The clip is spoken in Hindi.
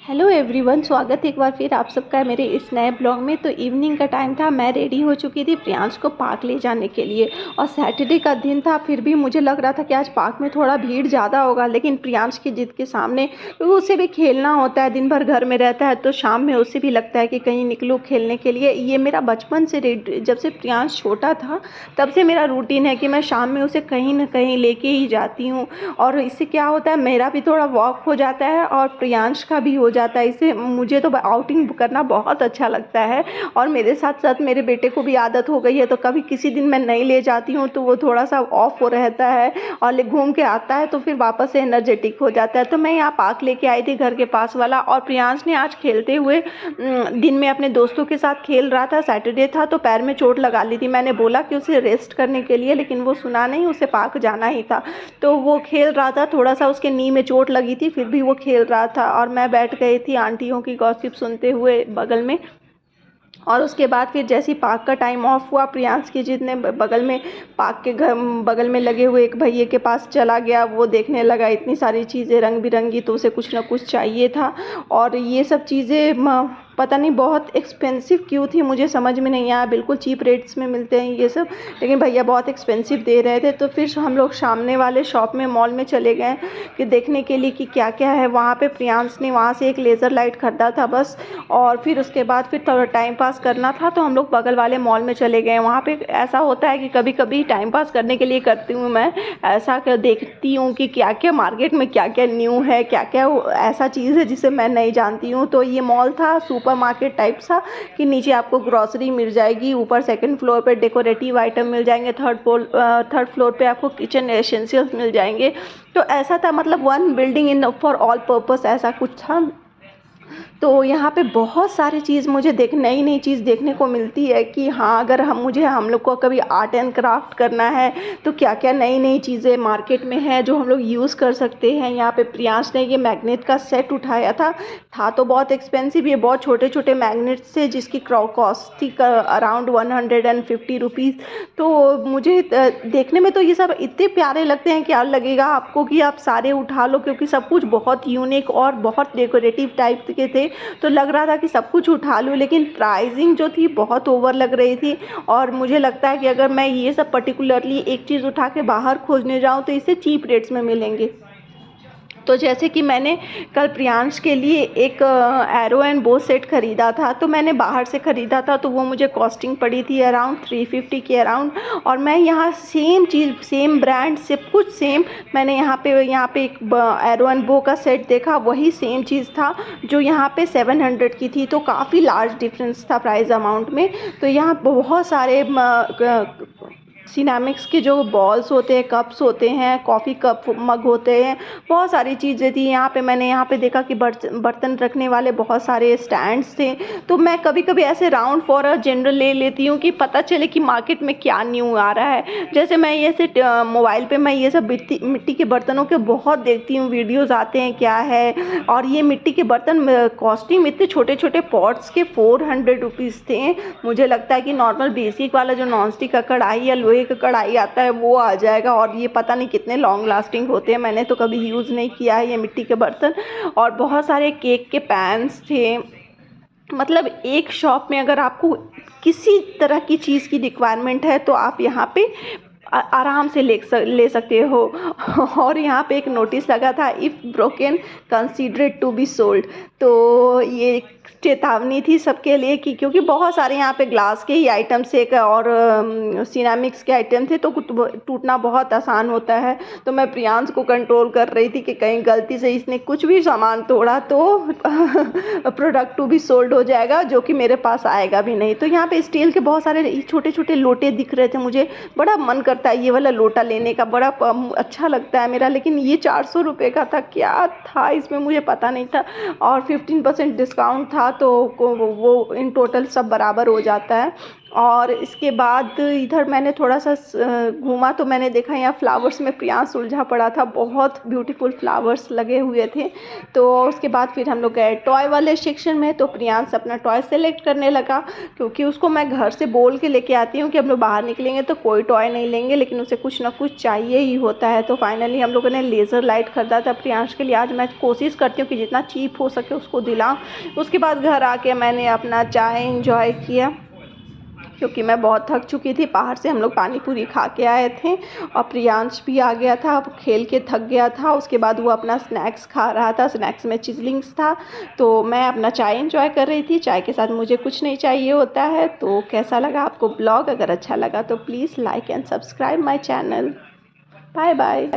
हेलो एवरीवन, स्वागत है एक बार फिर आप सबका मेरे इस नए ब्लॉग में। तो इवनिंग का टाइम था, मैं रेडी हो चुकी थी प्रियांश को पार्क ले जाने के लिए। और सैटरडे का दिन था, फिर भी मुझे लग रहा था कि आज पार्क में थोड़ा भीड़ ज़्यादा होगा, लेकिन प्रियांश की जिद के सामने, क्योंकि उसे भी खेलना होता है, दिन भर घर में रहता है, तो शाम में उसे भी लगता है कि कहीं निकलूँ खेलने के लिए। ये मेरा बचपन से जब से प्रियांश छोटा था तब से मेरा रूटीन है कि मैं शाम में उसे कहीं ना कहीं लेके ही जाती हूँ। और इससे क्या होता है, मेरा भी थोड़ा वॉक हो जाता है और प्रियांश का भी हो जाता है। इससे मुझे तो आउटिंग करना बहुत अच्छा लगता है। और मेरे साथ साथ मेरे बेटे को भी आदत हो गई है, तो कभी किसी दिन मैं नहीं ले जाती हूँ तो वो थोड़ा सा ऑफ हो रहता है और घूम के आता है, तो फिर वापस से एनर्जेटिक हो जाता है। तो मैं यहाँ पार्क लेके आई थी घर के पास वाला, और प्रियांश ने आज खेलते हुए दिन में अपने दोस्तों के साथ खेल रहा था। सैटरडे था तो पैर में चोट लगा ली थी। मैंने बोला कि उसे रेस्ट करने के लिए, लेकिन वो सुना नहीं, उसे पार्क जाना ही था। तो वो खेल रहा था, थोड़ा सा उसके नी में चोट लगी थी, फिर भी वो खेल रहा था। और मैं बैठ गई थी आंटियों की गॉसिप सुनते हुए बगल में। और उसके बाद फिर जैसे ही पार्क का टाइम ऑफ हुआ, प्रियांश की जिद ने बगल में पार्क के घर बगल में लगे हुए एक भैया के पास चला गया। वो देखने लगा इतनी सारी चीज़ें रंग बिरंगी, तो उसे कुछ ना कुछ चाहिए था। और ये सब चीज़ें पता नहीं बहुत एक्सपेंसिव क्यों थी, मुझे समझ में नहीं आया। बिल्कुल चीप रेट्स में मिलते हैं ये सब, लेकिन भैया बहुत एक्सपेंसिव दे रहे थे। तो फिर हम लोग सामने वाले शॉप में, मॉल में चले गए कि देखने के लिए कि क्या क्या है वहाँ पे। प्रियांश ने वहाँ से एक लेज़र लाइट खरीदा था बस। और फिर उसके बाद फिर थोड़ा टाइम पास करना था, तो हम लोग बगल वाले मॉल में चले गए। वहाँ पे ऐसा होता है कि कभी कभी टाइम पास करने के लिए करती हूँ मैं ऐसा, कर देखती हूँ कि क्या क्या मार्केट में क्या क्या न्यू है, क्या क्या ऐसा चीज़ है जिसे मैं नहीं जानती हूँ। तो ये मॉल था सुपर मार्केट टाइप सा, कि नीचे आपको ग्रॉसरी मिल जाएगी, ऊपर सेकंड फ्लोर पे डेकोरेटिव आइटम मिल जाएंगे, थर्ड फ्लोर पे आपको किचन एसेंशियल्स मिल जाएंगे। तो ऐसा था, मतलब one building in for all purpose, ऐसा कुछ था। तो यहाँ पे बहुत सारी चीज़ मुझे नई नई चीज़ देखने को मिलती है कि हाँ, अगर हम लोग को कभी आर्ट एंड क्राफ्ट करना है तो क्या क्या नई नई चीज़ें मार्केट में है जो हम लोग यूज़ कर सकते हैं। यहाँ पे प्रियांश ने ये मैग्नेट का सेट उठाया था तो बहुत एक्सपेंसिव। ये बहुत छोटे छोटे मैग्नेट्स थे जिसकी कॉस्ट थी अराउंड 150 रुपीज़। तो मुझे देखने में तो ये सब इतने प्यारे लगते हैं, क्या लगेगा आपको कि आप सारे उठा लो, क्योंकि सब कुछ बहुत यूनिक और बहुत डेकोरेटिव टाइप के थे। तो लग रहा था कि सब कुछ उठा लूँ, लेकिन प्राइसिंग जो थी बहुत ओवर लग रही थी। और मुझे लगता है कि अगर मैं ये सब पर्टिकुलरली एक चीज़ उठा के बाहर खोजने जाऊँ तो इसे चीप रेट्स में मिलेंगे। तो जैसे कि मैंने कल प्रियांश के लिए एक एरो एंड बो सेट ख़रीदा था, तो मैंने बाहर से ख़रीदा था, तो वो मुझे कॉस्टिंग पड़ी थी अराउंड 350 के अराउंड। और मैं यहाँ सेम चीज़, सेम ब्रांड, सब कुछ सेम, मैंने यहाँ पे एक एरो एंड बो का सेट देखा, वही सेम चीज़ था जो यहाँ पे 700 की थी। तो काफ़ी लार्ज डिफरेंस था प्राइस अमाउंट में। तो यहाँ बहुत सारे सिनामिक्स के जो बॉल्स होते हैं, कप्स होते हैं, कॉफ़ी कप मग होते हैं, बहुत सारी चीज़ें थी यहाँ पे। मैंने यहाँ पे देखा कि बर्तन रखने वाले बहुत सारे स्टैंड्स थे। तो मैं कभी कभी ऐसे राउंड फॉर अ जनरल ले लेती हूँ कि पता चले कि मार्केट में क्या न्यू आ रहा है। जैसे मैं ये से मोबाइल पे मैं ये सब मिट्टी के बर्तनों के बहुत देखती हूँ, वीडियोज़ आते हैं क्या है। और ये मिट्टी के बर्तन कॉस्टिंग इतने छोटे छोटे पॉट्स के 400 रुपीज़ थे। मुझे लगता है कि नॉर्मल बेसिक वाला जो नॉन स्टिक का कढ़ाई या लोहे का कढ़ाई आता है वो आ जाएगा। और ये पता नहीं कितने लॉन्ग लास्टिंग होते हैं, मैंने तो कभी यूज़ नहीं किया है ये मिट्टी के बर्तन। और बहुत सारे केक के पैन्स थे। मतलब एक शॉप में अगर आपको किसी तरह की चीज़ की रिक्वायरमेंट है तो आप यहाँ पे आराम से ले सकते हो। और यहाँ पे एक नोटिस लगा था, if broken consider to be sold. तो ये चेतावनी थी सबके लिए कि क्योंकि बहुत सारे यहाँ पे ग्लास के ही आइटम्स एक और सिरामिक्स के आइटम थे, तो टूटना बहुत आसान होता है। तो मैं प्रियांश को कंट्रोल कर रही थी कि कहीं गलती से इसने कुछ भी सामान तोड़ा तो प्रोडक्ट टू भी सोल्ड हो जाएगा, जो कि मेरे पास आएगा भी नहीं। तो यहाँ पे स्टील के बहुत सारे छोटे छोटे लोटे दिख रहे थे, मुझे बड़ा मन करता है ये वाला लोटा लेने का, बड़ा अच्छा लगता है मेरा। लेकिन ये 400 रुपये का था, क्या था इसमें मुझे पता नहीं था। और 15% डिस्काउंट था, तो वो इन टोटल सब बराबर हो जाता है। और इसके बाद इधर मैंने थोड़ा सा घूमा तो मैंने देखा यहाँ फ्लावर्स में प्रियांश उलझा पड़ा था, बहुत ब्यूटीफुल फ्लावर्स लगे हुए थे। तो उसके बाद फिर हम लोग गए टॉय वाले सेक्शन में, तो प्रियांश अपना टॉय सेलेक्ट करने लगा, क्योंकि उसको मैं घर से बोल के लेके आती हूँ कि हम लोग बाहर निकलेंगे तो कोई टॉय नहीं लेंगे, लेकिन उसे कुछ ना कुछ चाहिए ही होता है। तो फाइनली हम लोगों ने लेज़र लाइट खरीदा था प्रियांश के लिए। आज मैं कोशिश करती हूँ कि जितना चीप हो सके उसको दिलाऊँ। उसके बाद घर आके मैंने अपना चाय एंजॉय किया, क्योंकि मैं बहुत थक चुकी थी। बाहर से हम लोग पानी पूरी खा के आए थे और प्रियांश भी आ गया था, खेल के थक गया था। उसके बाद वो अपना स्नैक्स खा रहा था, स्नैक्स में चिज़लिंग्स था। तो मैं अपना चाय एंजॉय कर रही थी, चाय के साथ मुझे कुछ नहीं चाहिए होता है। तो कैसा लगा आपको ब्लॉग? अगर अच्छा लगा तो please like and subscribe my channel. Bye bye.